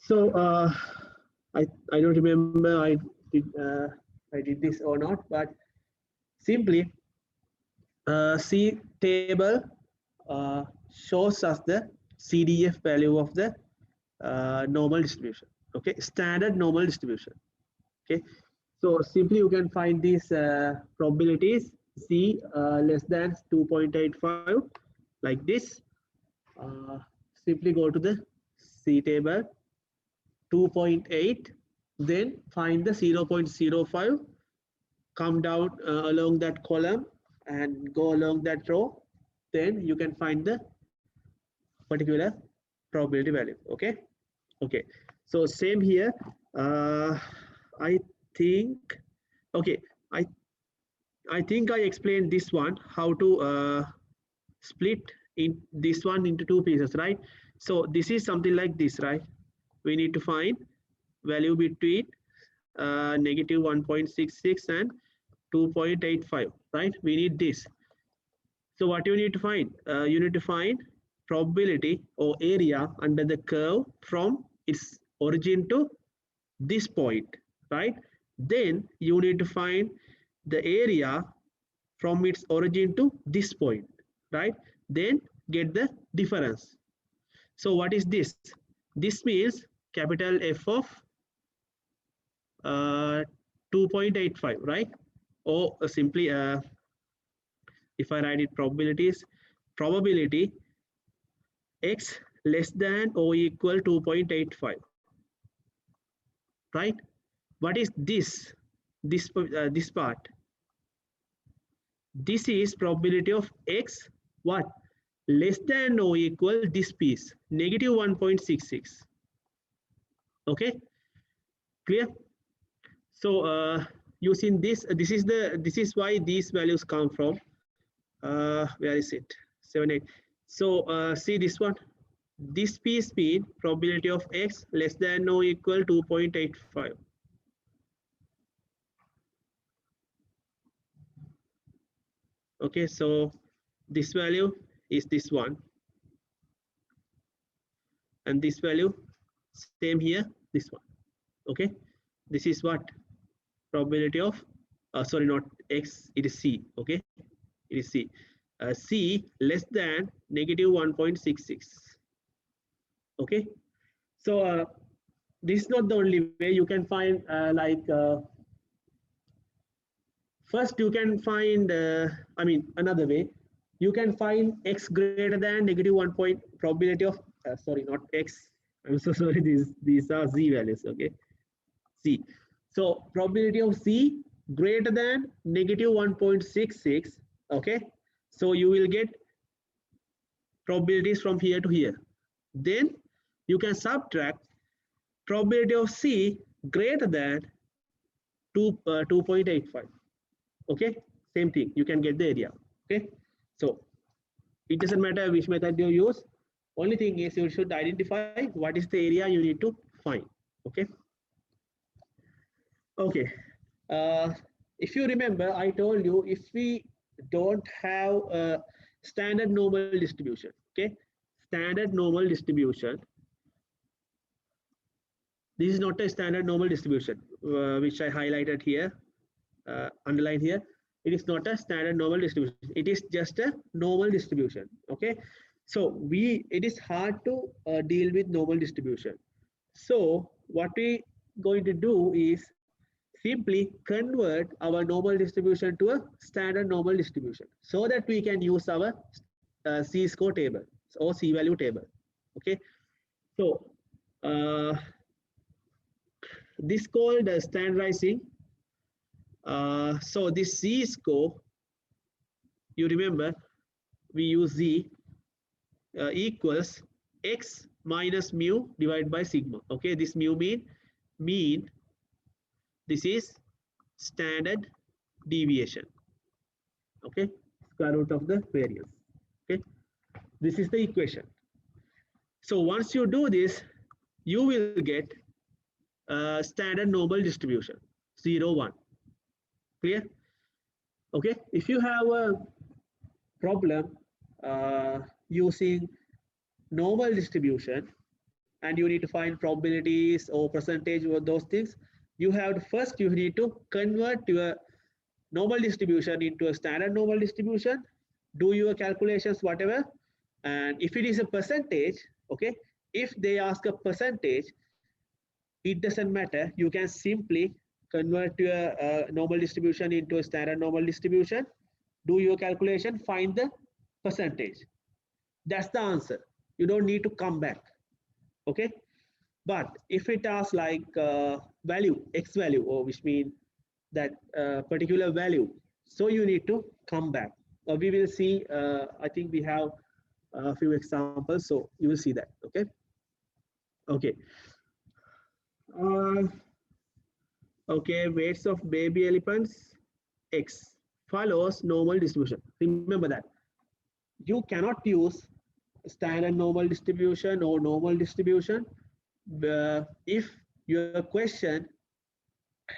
So I don't remember did I did this or not, but simply C table shows us the CDF value of the normal distribution. Okay, standard normal distribution. Okay, so simply you can find these probabilities C less than 2.85 like this. Simply go to the C table 2.8, then find the 0.05, come down along that column and go along that row, then you can find the particular probability value. Okay, okay, so same here. I think, okay, I I think I explained this one how to split in this one into two pieces, right? So this is something like this, right? We need to find value between negative 1.66 and 2.85, right? We need this. So what you need to find? You need to find probability or area under the curve from its origin to this point, right? Then you need to find the area from its origin to this point, right? Then get the difference. So what is this? This means capital F of 2.85, right? Or simply, if I write it probabilities, probability x less than or equal 2.85, right? What is this? This part. This is probability of x what? Less than or equal this piece, negative 1.66. Okay, clear? So using this, this is why these values come from. Where is it? 7, 8. So see this one. This piece mean probability of x less than or equal 2.85. Okay, so this value is this one, and this value same here, this one. Okay, this is what probability of sorry, not x, it is c. Okay, it is c. C less than negative 1.66. Okay, so this is not the only way. You can find first you can find I mean another way. You can find x greater than negative 1 point probability of sorry, not x, I'm so sorry, these are z values. Okay, c. So probability of c greater than negative 1.66. Okay, so you will get probabilities from here to here. Then you can subtract probability of c greater than 2.85. Okay, same thing, you can get the area. Okay, so it doesn't matter which method you use, only thing is you should identify what is the area you need to find. Okay, okay, if you remember, I told you if we don't have a standard normal distribution, okay, standard normal distribution, this is not a standard normal distribution, which I highlighted here, underlined here. It is not a standard normal distribution, it is just a normal distribution. Okay, so it is hard to deal with normal distribution. So what we going to do is simply convert our normal distribution to a standard normal distribution so that we can use our c-score table or c-value table. Okay, so this called standardizing. So this z-score, you remember we use z equals x minus mu divided by sigma. Okay, this mu mean this is standard deviation. Okay, square root of the variance. Okay, this is the equation. So once you do this, you will get standard normal distribution 0, 1. Clear? Okay, if you have a problem using normal distribution and you need to find probabilities or percentage or those things, you have to first you need to convert your normal distribution into a standard normal distribution, do your calculations, whatever. And if it is a percentage, okay, if they ask a percentage, it doesn't matter. You can simply convert your normal distribution into a standard normal distribution, do your calculation, find the percentage. That's the answer. You don't need to come back. Okay. But if it asks like value, x value, or which means that particular value, so you need to come back. We will see, I think we have a few examples, so you will see that. Okay. Okay. Okay, weights of baby elephants, x follows normal distribution. Remember that. You cannot use standard normal distribution or normal distribution if your question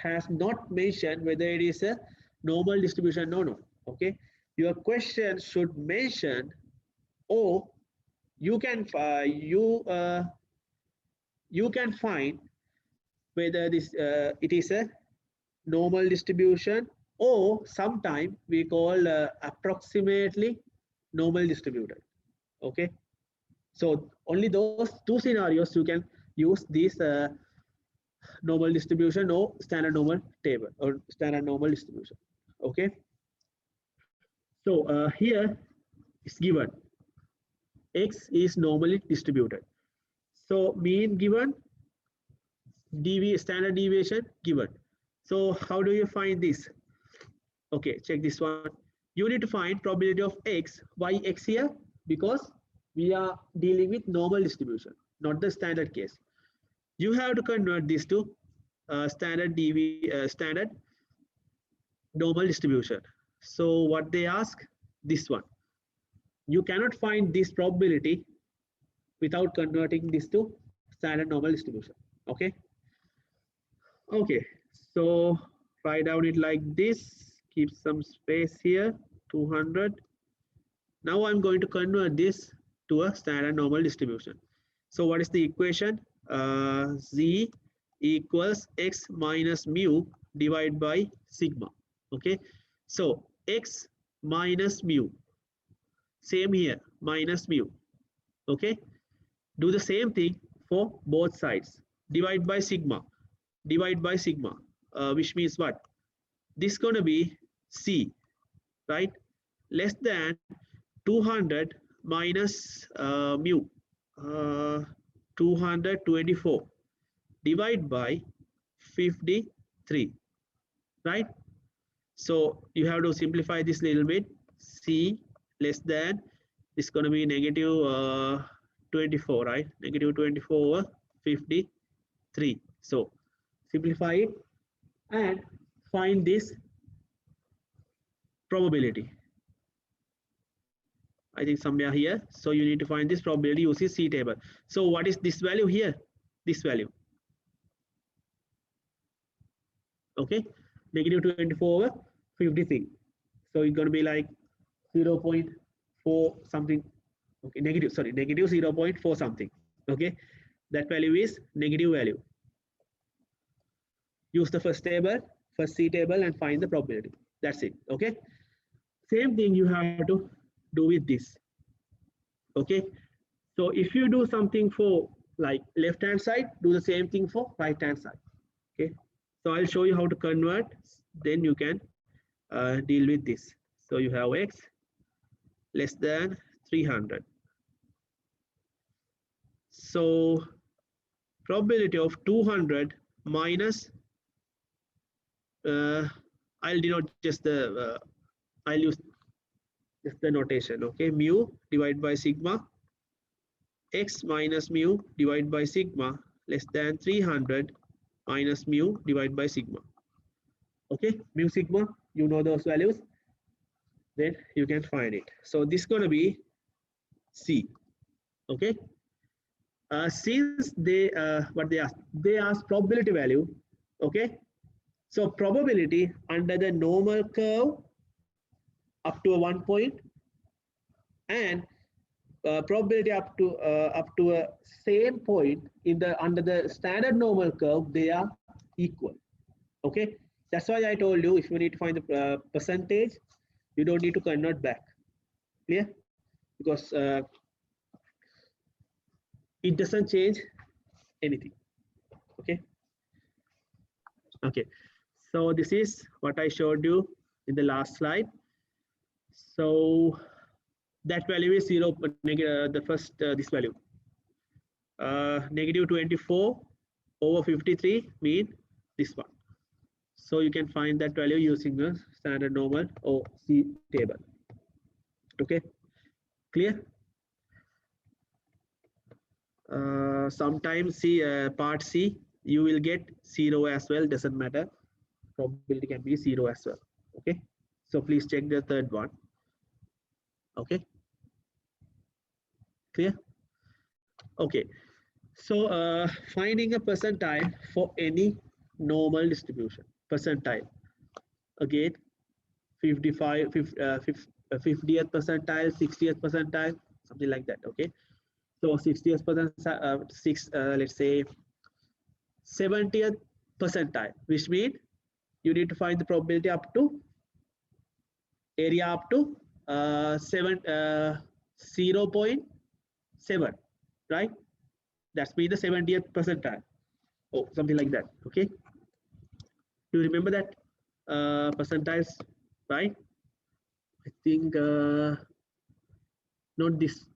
has not mentioned whether it is a normal distribution or no. Okay, your question should mention, or you can you can find whether this it is a normal distribution, or sometime we call approximately normal distributed. Okay, so only those two scenarios you can use this normal distribution or standard normal table or standard normal distribution. Okay, so here is given x is normally distributed, so mean given, standard deviation given. So how do you find this? Okay, check this one. You need to find probability of x. Why x here? Because we are dealing with normal distribution, not the standard case. You have to convert this to standard normal distribution. So what they ask, this one. You cannot find this probability without converting this to standard normal distribution. Okay. Okay. So write down it like this. Keep some space here. 200. Now I'm going to convert this to a standard normal distribution. So what is the equation? Z equals x minus mu divided by sigma. Okay, so x minus mu, same here, minus mu. Okay, do the same thing for both sides. Divide by sigma, which means what? This is going to be c, right? Less than 200 minus mu, 224, divide by 53, right? So you have to simplify this little bit. C less than, it's going to be negative 24, right? Negative 24 over 53. So simplify it and find this probability. I think somewhere here. So you need to find this probability using C table. So what is this value here? This value. Okay, negative 24 over 53. So it's going to be like 0.4 something. Okay, negative 0.4 something. Okay, that value is negative value. Use the first C table and find the probability. That's it. Okay, same thing you have to do with this. Okay, so if you do something for like left hand side, do the same thing for right hand side. Okay, so I'll show you how to convert, then you can deal with this. So you have x less than 300. So probability of 200 minus, I'll denote just the, I'll use just the notation. Okay, mu divided by sigma, x minus mu divided by sigma less than 300 minus mu divided by sigma. Okay, mu sigma, you know those values, then you can find it. So this is going to be C. Okay, since they what they ask probability value. Okay, so probability under the normal curve up to a 1 point, and probability up to a same point in the under the standard normal curve, they are equal. Okay, that's why I told you if you need to find the percentage, you don't need to convert back. Clear? Because it doesn't change anything. Okay. Okay. So this is what I showed you in the last slide. So that value is zero. The first this value. Negative 24 over 53 mean this one. So you can find that value using a standard normal or C table. Okay, clear? Sometimes part C you will get 0 as well, doesn't matter. Probability can be 0 as well. Okay, so please check the third one. Okay, clear? Okay, so finding a percentile for any normal distribution. Percentile, again 50th percentile, 60th percentile, something like that. Okay, so 60th percentile, let's say 70th percentile, which means you need to find the probability up to area up to 0.7, right? That's mean the 70th percentile. Oh, something like that. Okay, do you remember that percentiles, right? I think not this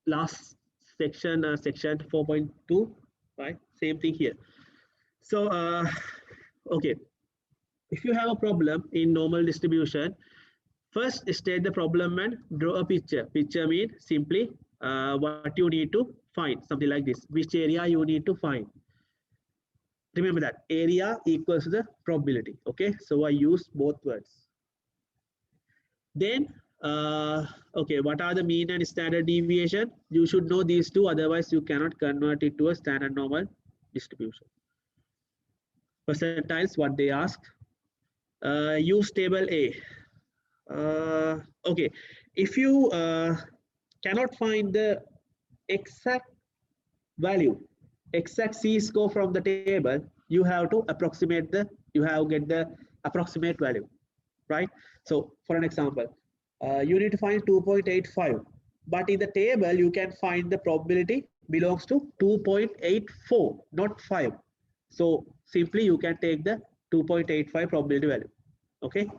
last section, section 4.2, right? Same thing here. So okay, if you have a problem in normal distribution, first state the problem and draw a picture. Picture means simply what you need to find, something like this, which area you need to find. Remember that area equals to the probability. Okay, so I use both words. Then okay, what are the mean and standard deviation? You should know these two, otherwise you cannot convert it to a standard normal distribution. Percentiles, what they ask, use table A. Okay, if you cannot find the exact value, exact C-score from the table, you have to approximate the, you have get the approximate value, right? So for an example, you need to find 2.85, but in the table you can find the probability belongs to 2.84, not 5. So simply you can take the 2.85 probability value. Okay,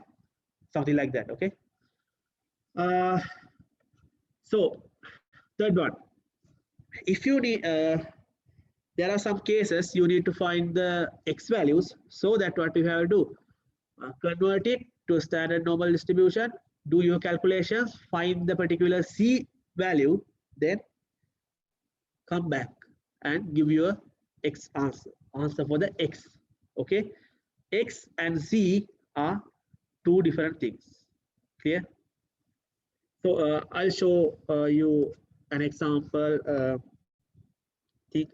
something like that. Okay, so third one, if you need there are some cases you need to find the x values, so that what you have to do, convert it to a standard normal distribution, do your calculations, find the particular C value, then come back and give you a x answer for the x. Okay, x and Z are two different things. Clear? So I'll show you an example. Think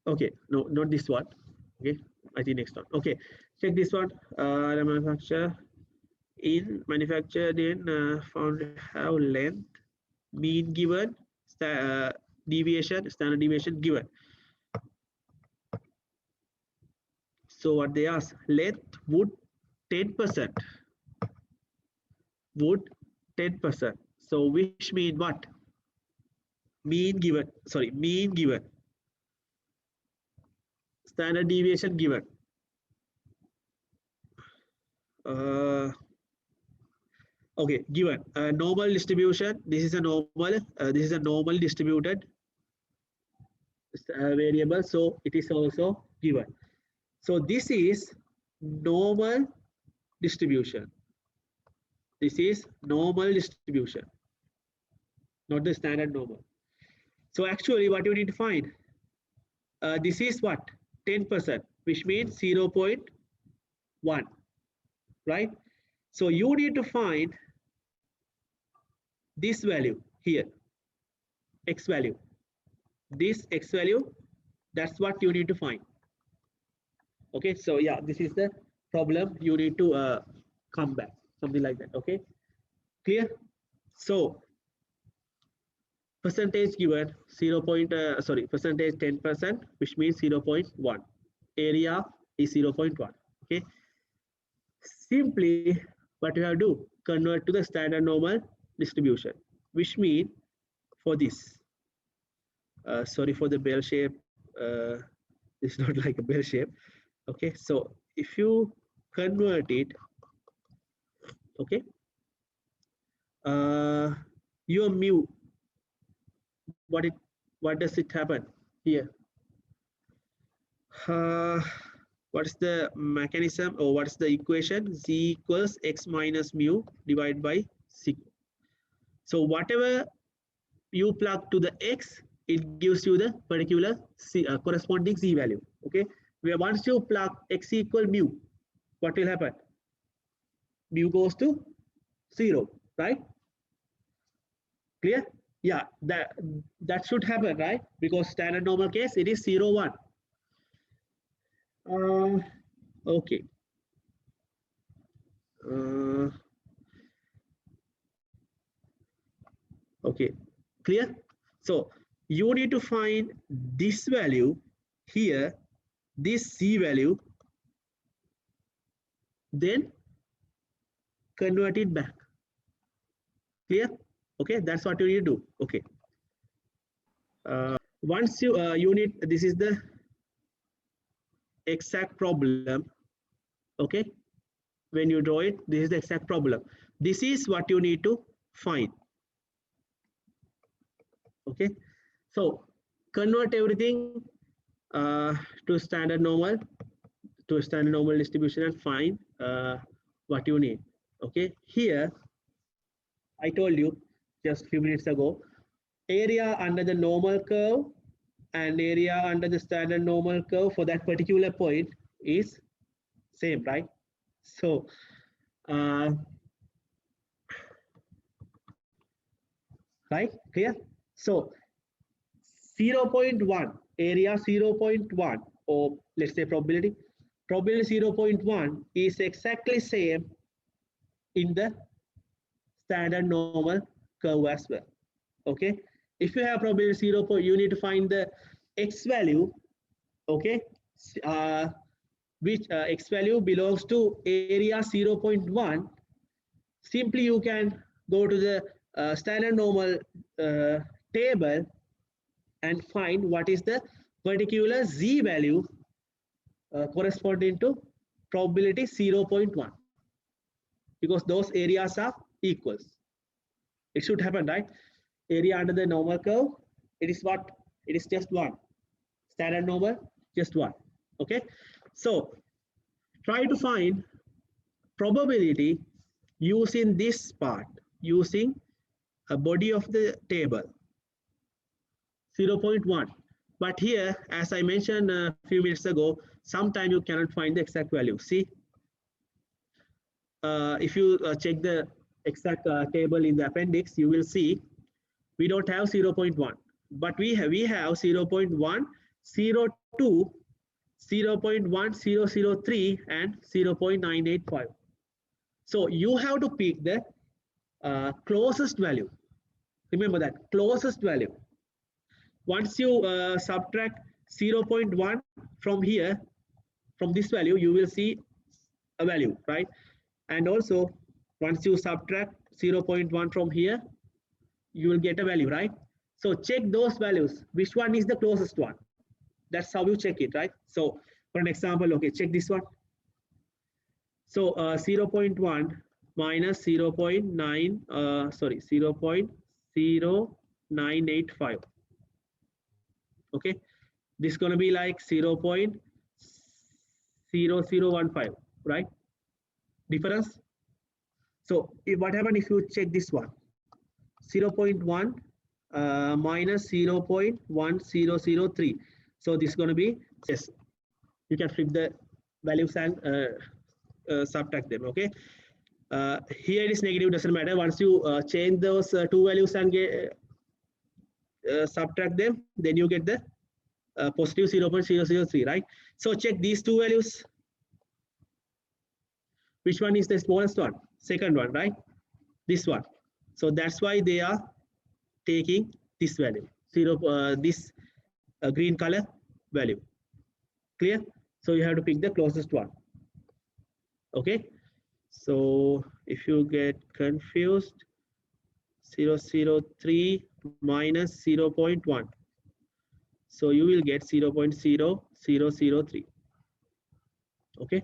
okay, no, not this one. Okay, I think next one. Okay, check this one. The manufacturer in manufactured in found have length, mean given, deviation, standard deviation given. So what they ask, length would 10%, would 10%. So which mean what? Mean given, sorry, mean given, standard deviation given. Okay, given normal distribution. This is a normal distributed variable, so it is also given. So this is normal distribution. This is normal distribution, not the standard normal. So actually what you need to find, this is what, 10%, which means 0.1, right? So you need to find this value here, x value, this x value, that's what you need to find. Okay, so yeah, this is the problem you need to come back, something like that. Okay, Clear? So percentage given percentage 10%, which means 0.1. Area is 0.1. Okay. Simply what you have to do, convert to the standard normal distribution, which means for this, sorry for the bell shape, it's not like a bell shape. Okay, so if you convert it, okay, your mu, what does it happen here? What's the mechanism, or what's the equation? Z equals x minus mu divided by sigma. So whatever you plug to the x, it gives you the particular corresponding z value. Okay, where once you plug x equal mu, what will happen? Mu goes to 0, right? Clear? Yeah, that should happen, right? Because standard normal case, it is 0, 1. Okay. Okay, clear? So you need to find this value here, this c value, then convert it back. Clear? Okay, that's what you need to do. Okay. Once you need, this is the exact problem. Okay, when you draw it, this is the exact problem. This is what you need to find. Okay, so convert everything to standard normal distribution and find what you need. Okay, here I told you just a few minutes ago, area under the normal curve and area under the standard normal curve for that particular point is same, right? So right, clear? So 0.1, area 0.1, or let's say probability 0.1 is exactly same in the standard normal curve as well. Okay, if you have probability 0, you need to find the x value. Okay, which x value belongs to area 0.1. Simply you can go to the standard normal table and find what is the particular z value corresponding to probability 0.1, because those areas are equals. It should happen, right? Area under the normal curve, it is what? It is just 1. Standard normal, just 1. Okay, so try to find probability using this part, using a body of the table 0.1. But here, as I mentioned a few minutes ago, sometimes you cannot find the exact value. See, if you check the exact table in the appendix, you will see we don't have 0.1, but we have 0.1, 0.2, 0.1003 and 0.985. So you have to pick the closest value. Remember that, closest value. Once you subtract 0.1 from here, from this value, you will see a value, right? And also, once you subtract 0.1 from here, you will get a value, right? So check those values. Which one is the closest one? That's how you check it, right? So for an example, okay, check this one. So 0.1 minus 0.9, 0.0985. Okay, this is going to be like 0.0015, right? Difference. So what happens if you check this one? 0.1 minus 0.1003. So this is going to be, yes, you can flip the values and subtract them. Okay, here it is negative, doesn't matter. Once you change those two values and get subtract them, then you get the positive 0.003, right? So check these two values. Which one is the smallest one? Second one, right? This one. So that's why they are taking this value, this green color value. Clear? So you have to pick the closest one. Okay. So if you get confused, 003 minus 0.1. So you will get 0.0003. Okay.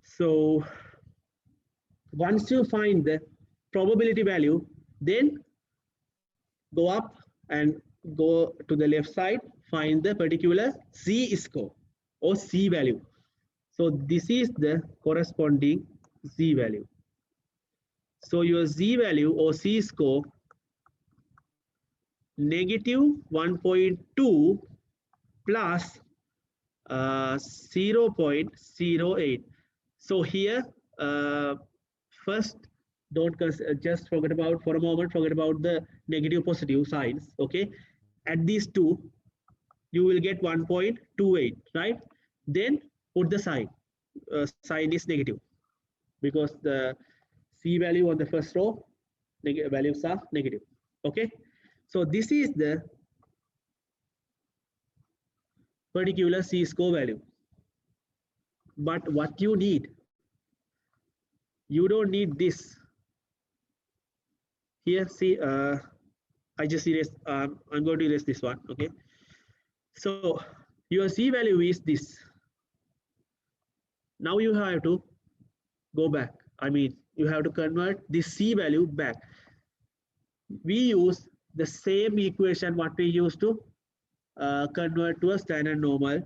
So once you find the probability value, then go up and go to the left side, find the particular Z score or C value. So this is the corresponding Z value. So your Z value or C score negative 1.2 plus 0.08. So here, first, don't just forget about for a moment, forget about the negative positive signs. Okay, at these two, you will get 1.28, right? Then put the sign. Sign is negative because the C value on the first row values are negative. Okay, so this is the particular C score value. But what you need, you don't need this. Here, see, I just erase. I'm going to erase this one. Okay. So your C value is this. Now you have to go back. I mean, you have to convert this C value back. We use the same equation what we used to convert to a standard normal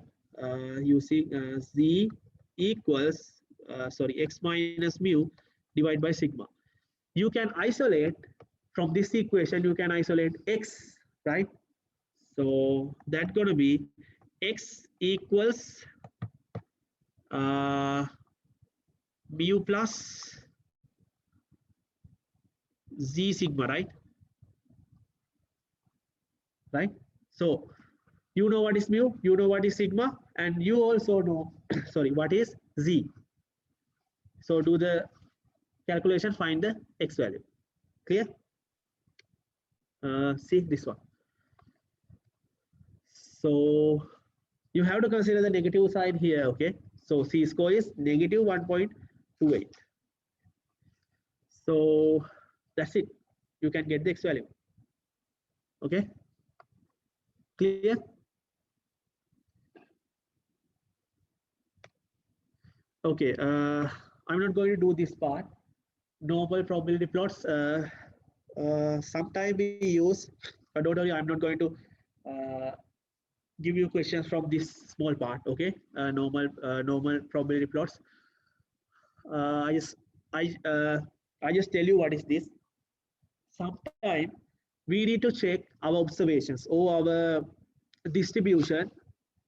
using Z equals, X minus mu divided by sigma. You can isolate from this equation, you can isolate X, right? So that's going to be X equals mu plus Z sigma, right? Right? So you know what is mu, you know what is sigma, and you also know, what is Z. So do the calculation, find the X value. Clear? See this one. So you have to consider the negative side here. Okay. So C score is negative 1.28. So that's it. You can get the X value. Okay. Clear? Okay. I'm not going to do this part. Normal probability plots. Sometime we use. Don't worry. I'm not going to give you questions from this small part. Okay. Normal probability plots. I just tell you what is this. Sometime we need to check our observations or our distribution,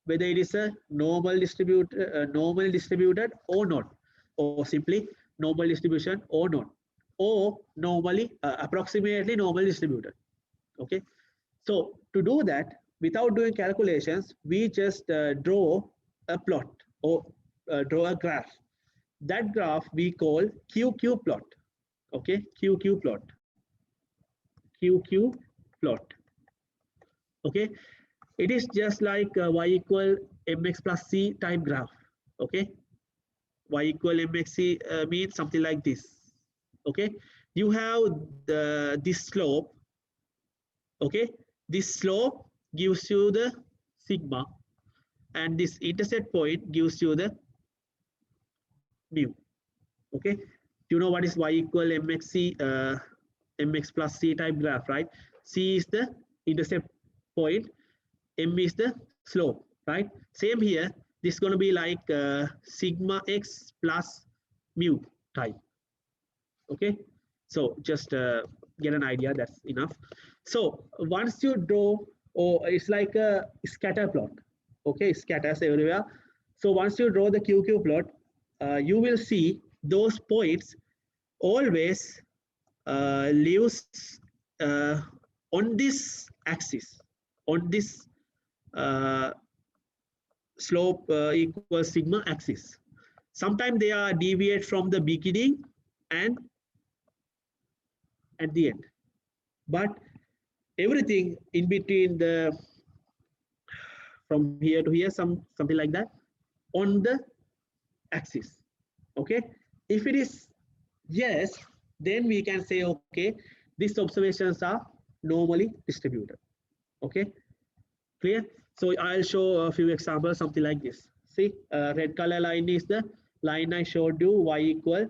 whether it is a normal distributed or not, or simply normal distribution or not, or normally approximately normal distributed. Okay. So to do that, without doing calculations, we just draw a plot or draw a graph. That graph we call QQ plot. Okay, QQ plot. QQ plot. Okay, it is just like y equal mx plus c type graph. Okay, y equal mx c means something like this. Okay, you have this slope. Okay, this slope gives you the sigma, and this intercept point gives you the mu. Okay, you know what is y equal mx c mx plus c type graph, right? C is the intercept point, m is the slope, right? Same here, this is going to be like sigma x plus mu type. Okay, so just get an idea, that's enough. So once you draw, or it's like a scatter plot. Okay, scatters everywhere. So once you draw the QQ plot, you will see those points always lives on this axis, on this slope equals sigma axis. Sometimes they are deviate from the beginning and at the end, but everything in between the from here to here, something like that on the axis. Okay, if it is yes, then we can say okay, these observations are normally distributed. Okay, clear? So I'll show a few examples, something like this. See, red color line is the line I showed you, y equal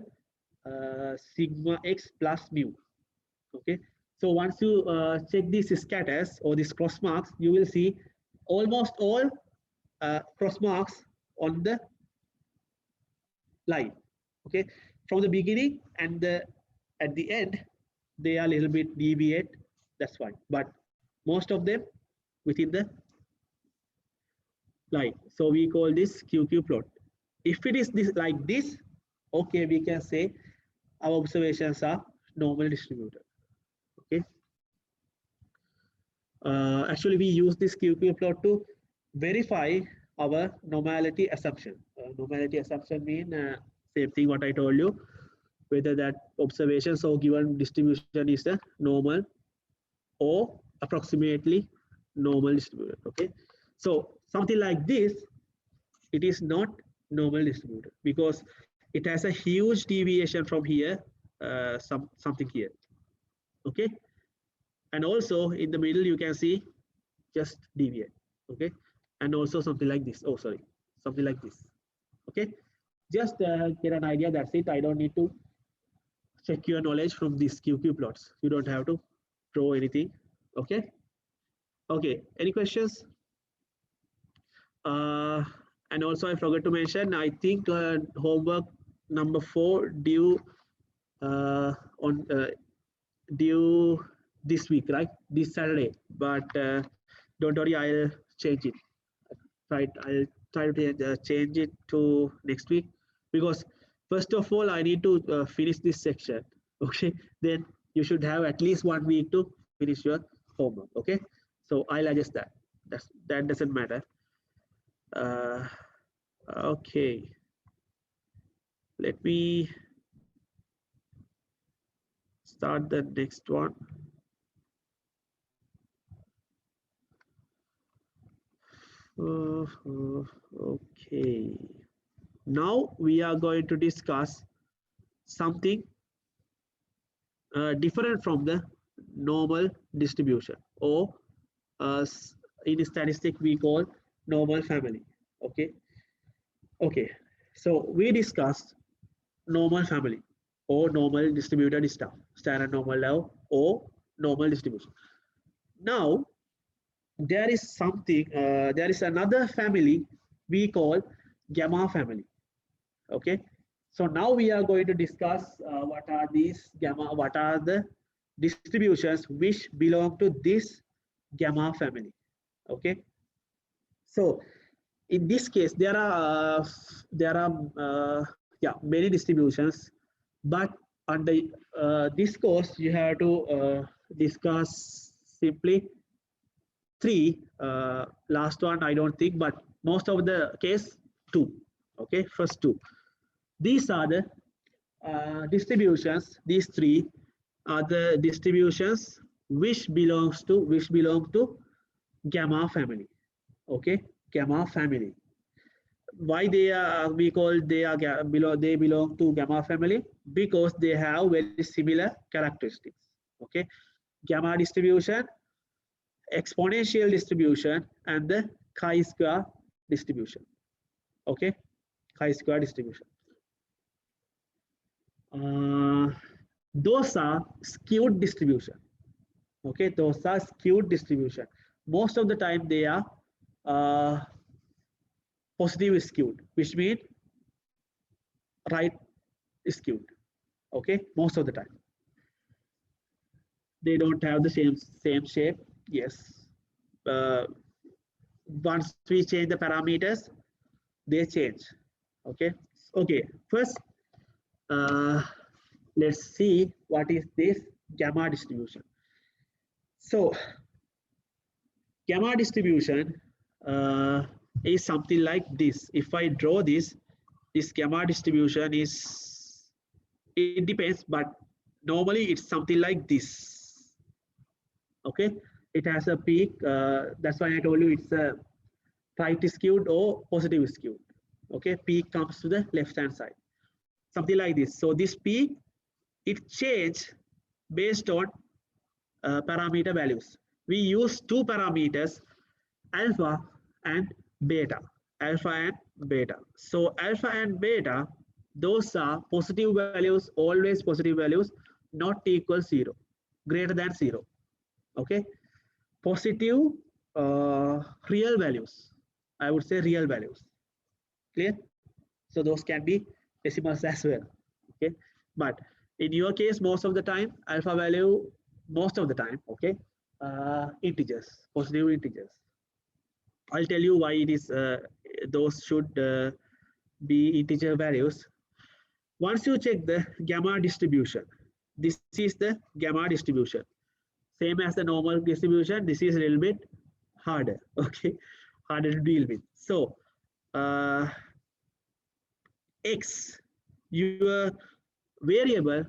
sigma x plus mu. Okay, so once you check these scatters or these cross marks, you will see almost all cross marks on the line. Okay, from the beginning and at the end, they are a little bit deviate. That's fine, but most of them within the line. So we call this QQ plot. If it is this like this, okay, we can say our observations are normally distributed. Okay. Actually, we use this QQ plot to verify our normality assumption. Normality assumption mean same thing what I told you, whether that observations or given distribution is a normal or approximately normal distributed. Okay, so something like this, it is not normal distributed because it has a huge deviation from here, something here. Okay, and also in the middle you can see just deviate. Okay, and also something like this. Oh, sorry, something like this. Okay, just get an idea. That's it. I don't need to check your knowledge from these QQ plots. You don't have to draw anything. Okay. Okay. Any questions? And also I forgot to mention, I think homework number 4 due on due this week, right? This Saturday. But don't worry, I'll change it. Right, I'll try to change it to next week because first of all, I need to finish this section. Okay, then you should have at least 1 week to finish your homework. Okay, so I'll adjust that. That doesn't matter. Okay, let me start the next one. Okay, now we are going to discuss something different from the normal distribution, or in statistic we call normal family. Okay, okay, so we discussed normal family or normal distributed stuff, standard normal level or normal distribution. Now there is something, there is another family we call gamma family. Okay, so now we are going to discuss what are these gamma, what are the distributions which belong to this gamma family. Okay, so in this case there are yeah, many distributions, but under this course you have to discuss simply 3. Last one I don't think, but most of the case 2. Okay, first 2. These are the distributions. These 3 are the distributions which belong to gamma family. Okay, gamma family. Why they are we call they belong to gamma family? Because they have very similar characteristics. Okay, gamma distribution, exponential distribution, and the chi-square distribution. Okay, chi-square distribution. Those are skewed distribution. Okay, those are skewed distribution. Most of the time they are positive skewed, which means right skewed. Okay, most of the time they don't have the same shape. Yes, once we change the parameters, they change. Okay, okay, first let's see what is this gamma distribution. So gamma distribution is something like this. If I draw this gamma distribution is, it depends, but normally it's something like this. Okay, it has a peak. That's why I told you it's a right skewed or positive skewed. Okay, peak comes to the left hand side, something like this. So this peak, it change based on parameter values. We use two parameters, alpha and beta. Alpha and beta. So alpha and beta, those are positive values, always positive values, not equal 0, greater than 0. Okay, positive real values. I would say real values. Clear? So those can be decimals as well. Okay, but in your case, most of the time, alpha value, most of the time, okay, integers, positive integers. I'll tell you why it is. Those should be integer values. Once you check the gamma distribution, this is the gamma distribution. Same as the normal distribution. This is a little bit harder. Okay, harder to deal with. So x, your variable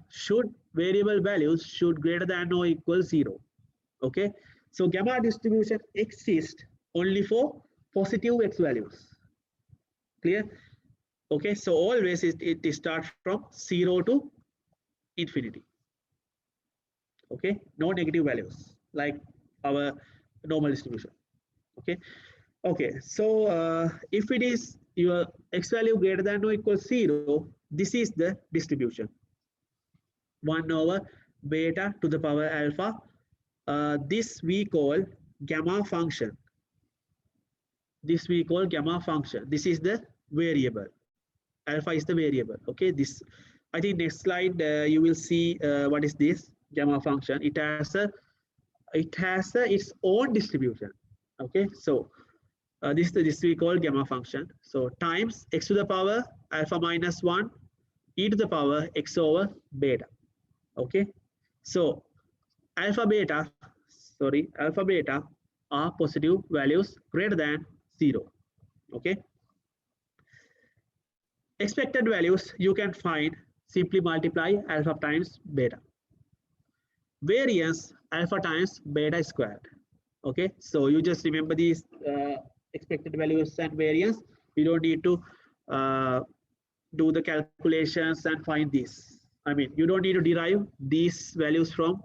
values should greater than or equal 0. Okay, so gamma distribution exists only for positive x values. Clear? Okay, so always it starts from 0 to infinity. Okay, no negative values like our normal distribution. Okay, okay, so if it is your x value greater than or equal 0, this is the distribution. 1 over beta to the power alpha. This we call gamma function. This we call gamma function. This is the variable. Alpha is the variable. Okay, this, I think next slide you will see what is this gamma function. It has its own distribution. Okay, so this we call gamma function. So times x to the power alpha minus 1 e to the power x over beta. Okay, so alpha beta are positive values greater than 0. Okay, expected values you can find, simply multiply alpha times beta. Variance alpha times beta squared. Okay, so you just remember these expected values and variance. You don't need to do the calculations and find this. I mean, you don't need to derive these values from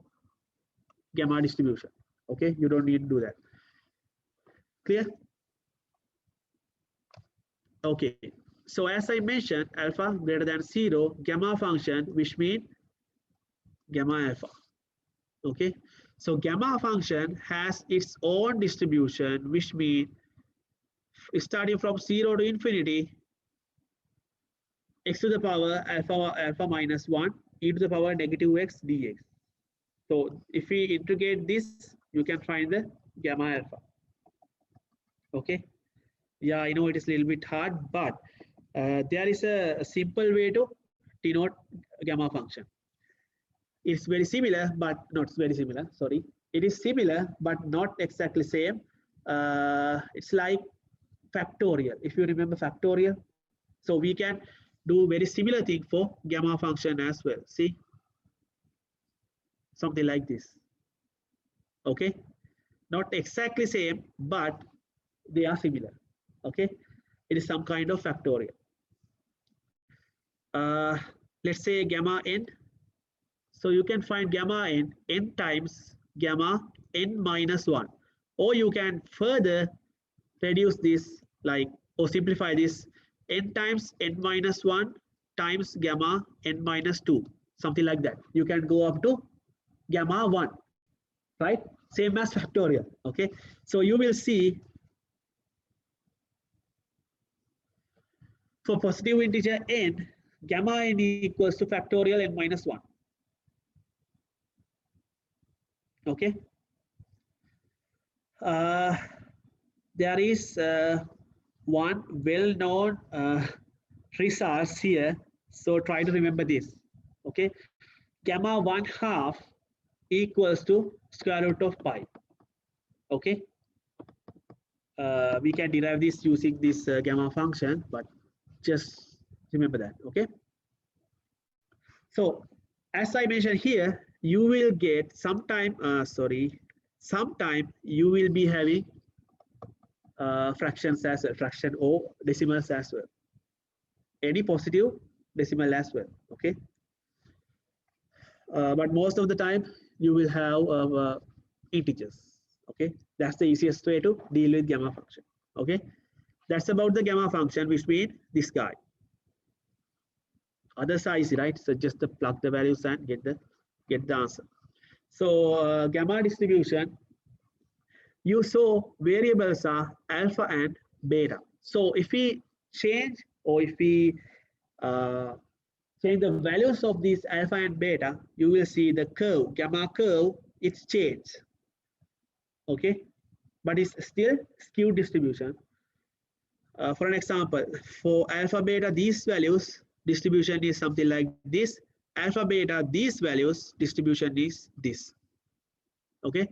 gamma distribution. Okay, you don't need to do that. Clear? Okay, so as I mentioned, alpha greater than 0, gamma function, which means gamma alpha. Okay, so gamma function has its own distribution, which means starting from 0 to infinity, x to the power alpha minus 1 e to the power negative x dx. So if we integrate this, you can find the gamma alpha. Okay, yeah, I know it is a little bit hard, but there is a simple way to denote gamma function. It's very similar, but not very similar. Sorry, it is similar, but not exactly same. It's like factorial. If you remember factorial, so we can do very similar thing for gamma function as well. See, something like this. Okay, not exactly same, but they are similar. Okay, it is some kind of factorial. Let's say gamma n. So you can find gamma n times gamma n minus 1, or you can further reduce this, like, or simplify this, n times n minus 1 times gamma n minus 2, something like that. You can go up to gamma 1, right? Same as factorial. Okay, so you will see for positive integer n, gamma n equals to factorial n minus 1. Okay, there is one well-known results here, so try to remember this. Okay, gamma 1/2 equals to square root of pi. Okay, we can derive this using this gamma function, but just remember that. Okay, so as I mentioned here, you will get sometime, sometime you will be having fractions as well, fraction or decimals as well. Any positive decimal as well, okay? But most of the time you will have integers, okay? That's the easiest way to deal with gamma function, okay? That's about the gamma function, which means this guy. Others are easy, right? So just plug the values and get the answer. So gamma distribution, you saw variables are alpha and beta. So if we change or if we change the values of these alpha and beta, you will see the curve, gamma curve, it's changed. Okay, but it's still skewed distribution. For an example, for alpha beta, these values distribution is something like this. Alpha beta, these values distribution is this. Okay.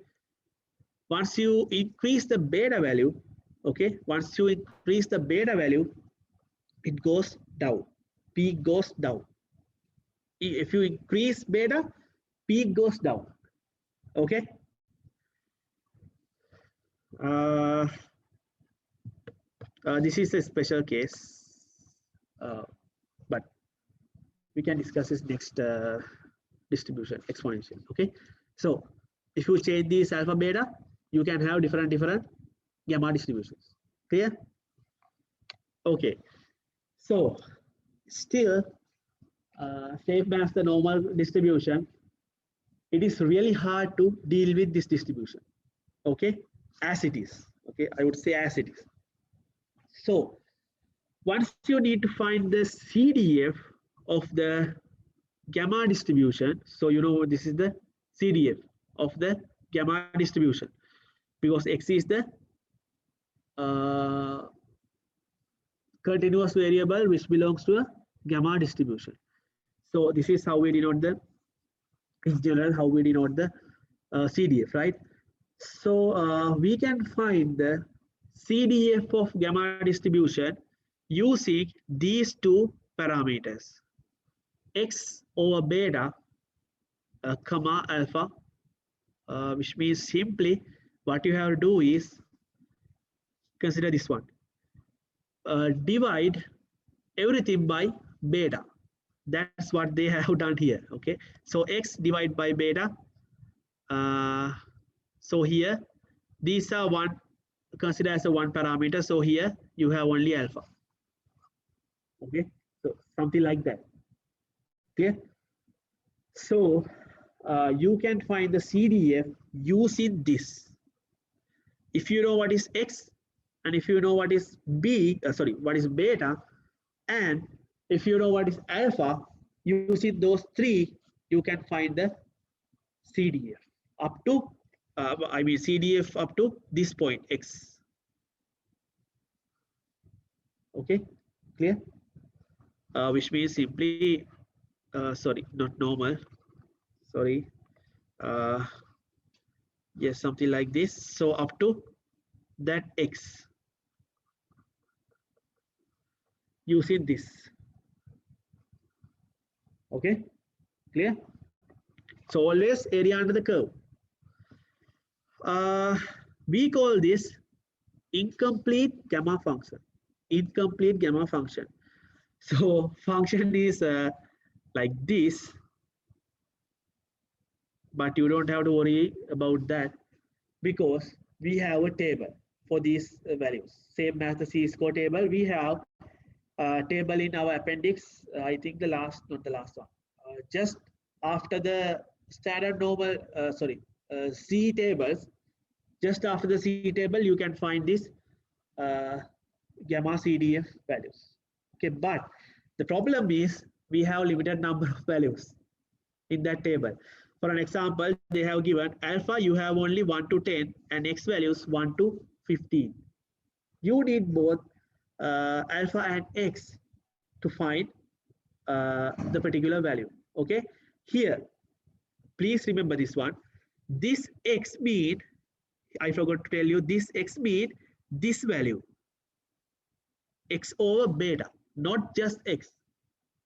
Once you increase the beta value, okay, once you increase the beta value, it goes down. P goes down. If you increase beta, P goes down. Okay. This is a special case, but we can discuss this next distribution exponential. Okay. So if you change this alpha beta, you can have different gamma distributions. Clear? Okay. So still, same as the normal distribution, it is really hard to deal with this distribution. Okay, as it is. Okay, I would say as it is. So once you need to find the CDF of the gamma distribution, so you know this is the CDF of the gamma distribution, because X is the continuous variable which belongs to a gamma distribution. So this is how we denote the, in general, how we denote the CDF, right? So we can find the CDF of gamma distribution using these two parameters, X over beta, comma alpha, which means simply what you have to do is consider this one. Divide everything by beta. That's what they have done here. Okay, so X divided by beta. So here these are one, consider as a one parameter. So here you have only alpha. Okay, so something like that. Okay, so you can find the CDF using this. If you know what is X, and if you know what is what is beta, and if you know what is alpha, using those three, you can find the CDF up to, CDF up to this point, X. Okay, clear? Which means simply, not normal, yes, something like this. So up to that X using this. Okay, clear? So always area under the curve. We call this incomplete gamma function. Incomplete gamma function. So function is like this, but you don't have to worry about that because we have a table for these values. Same as the C-score table, we have a table in our appendix. I think not the last one. Just after the standard normal, C tables, just after the C table, you can find this gamma CDF values. Okay, but the problem is we have limited number of values in that table. For an example, they have given alpha, you have only 1 to 10 and X values 1 to 15. You need both alpha and X to find the particular value. Okay, here, please remember this one. This X mean, I forgot to tell you, this X mean this value, X over beta, not just X.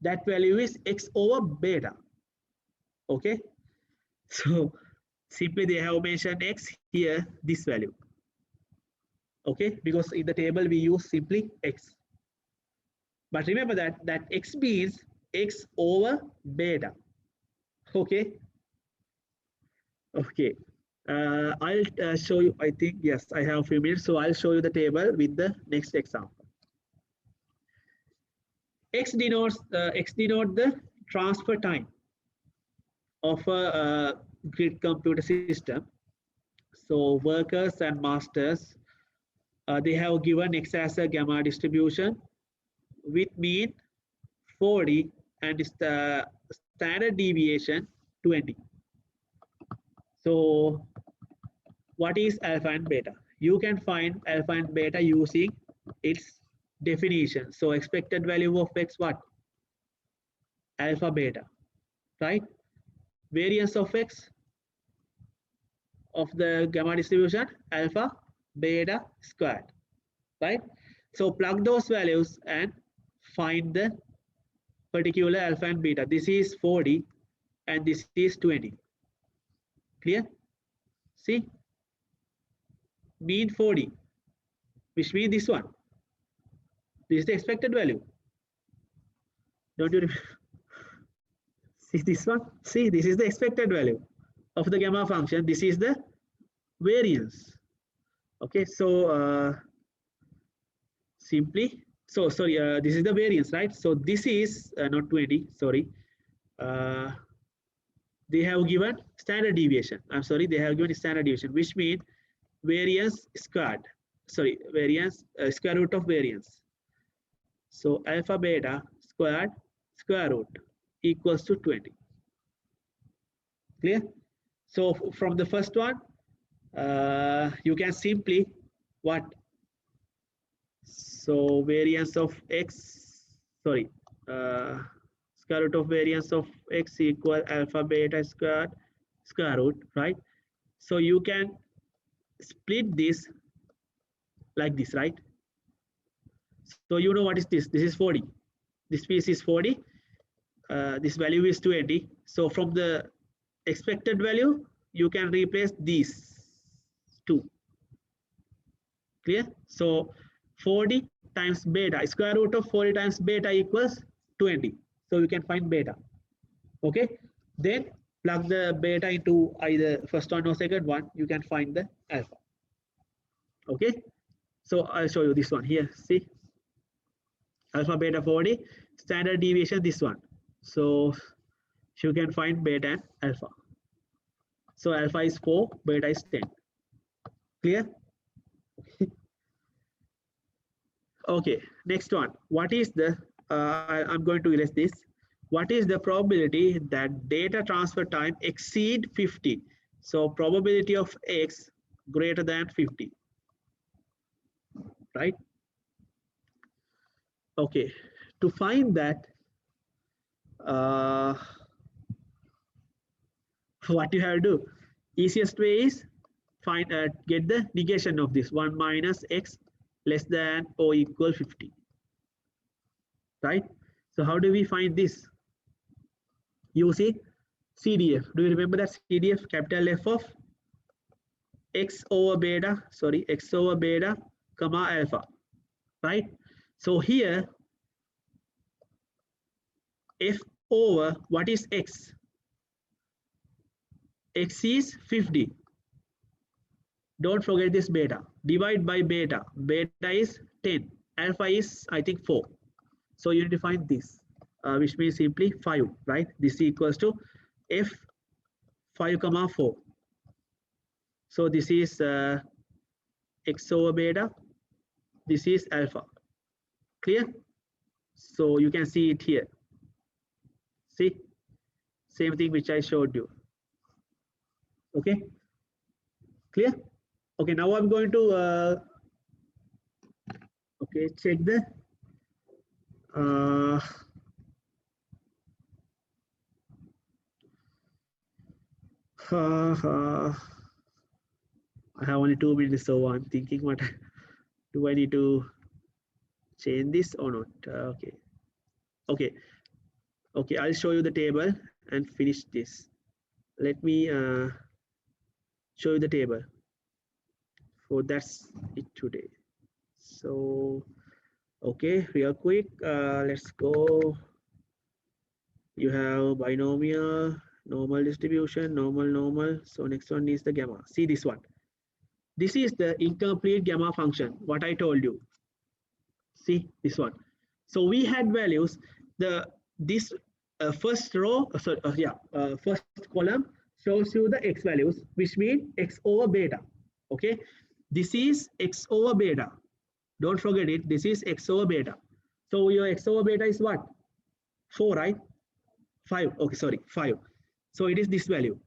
That value is X over beta. Okay, so simply they have mentioned x here, this value. Okay, because in the table we use simply x. But remember that x means x over beta. Okay. Okay. I'll show you. I think yes, I have a few minutes, so I'll show you the table with the next example. X denotes the transfer time of a grid computer system. So workers and masters, they have given X as a gamma distribution with mean 40 and the standard deviation 20. So what is alpha and beta? You can find alpha and beta using its definition. So expected value of X what? Alpha beta, right? Variance of X of the gamma distribution alpha beta squared, right? So plug those values and find the particular alpha and beta. This is 40 and this is 20. Clear? See, mean 40, which means this one. This is the expected value. Don't you remember? See this one? See, this is the expected value of the gamma function. This is the variance. Okay, so simply, so sorry, this is the variance, right? So this is not 20, sorry. They have given standard deviation. I'm sorry, they have given standard deviation, which means variance squared. Sorry, variance square root of variance. So alpha beta squared square root equals to 20. Clear? So from the first one, you can simply what? So variance of x, sorry, square root of variance of x equal alpha beta squared square root, right? So you can split this like this, right? So you know what is this? This is 40. This piece is 40. This value is 20. So from the expected value, you can replace these two. Clear? So 40 times beta, square root of 40 times beta equals 20. So you can find beta. Okay. Then plug the beta into either first one or second one. You can find the alpha. Okay. So I'll show you this one here. See, alpha beta 40, standard deviation this one. So you can find beta and alpha. So alpha is 4, beta is 10. Clear? Okay, next one. What is the, I'm going to erase this. What is the probability that data transfer time exceed 50? So probability of X greater than 50, right? Okay, to find that, what you have to do? Easiest way is find get the negation of this 1 minus X less than or equal 50, right? So how do we find this? Using CDF. Do you remember that CDF? Capital F of X over beta, sorry, X over beta, comma alpha, right? So here, F over what is X? X is 50. Don't forget this beta. Divide by beta. Beta is 10. Alpha is, I think, 4. So you need to find this, which means simply 5, right? This equals to F 5 comma 4. So this is X over beta. This is alpha. Clear? So you can see it here. See? Same thing which I showed you. Okay? Clear? Okay, now I'm going to okay, check the I have only 2 minutes, so I'm thinking what do I need to change this or not? Okay. Okay. Okay, I'll show you the table and finish this. Let me show you the table. So that's it today. So okay, real quick, let's go. You have binomial, normal distribution, normal, normal. So next one is the gamma. See this one. This is the incomplete gamma function, what I told you. See this one. So we had values. The this first row, first column shows you the x values, which mean x over beta. Okay, this is x over beta. Don't forget it. This is x over beta. So your x over beta is what? 4, right? 5. Okay, sorry, 5. So it is this value.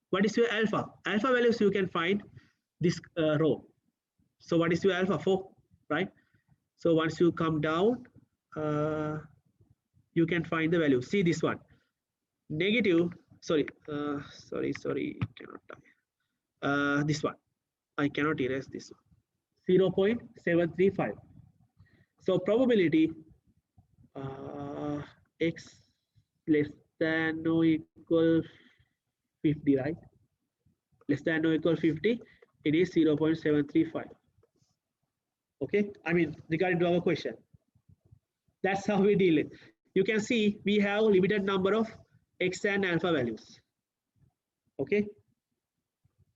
What is your alpha? Alpha values you can find this row. So what is your alpha? 4, right? So once you come down, you can find the value. See this one. Negative, sorry, cannot type. This one. I cannot erase this one. 0.735. So probability x less than or equal 50, right? Less than or equal 50, it is 0.735. Okay, I mean regarding to our question. That's how we deal it. You can see we have limited number of x and alpha values. Okay,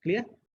clear?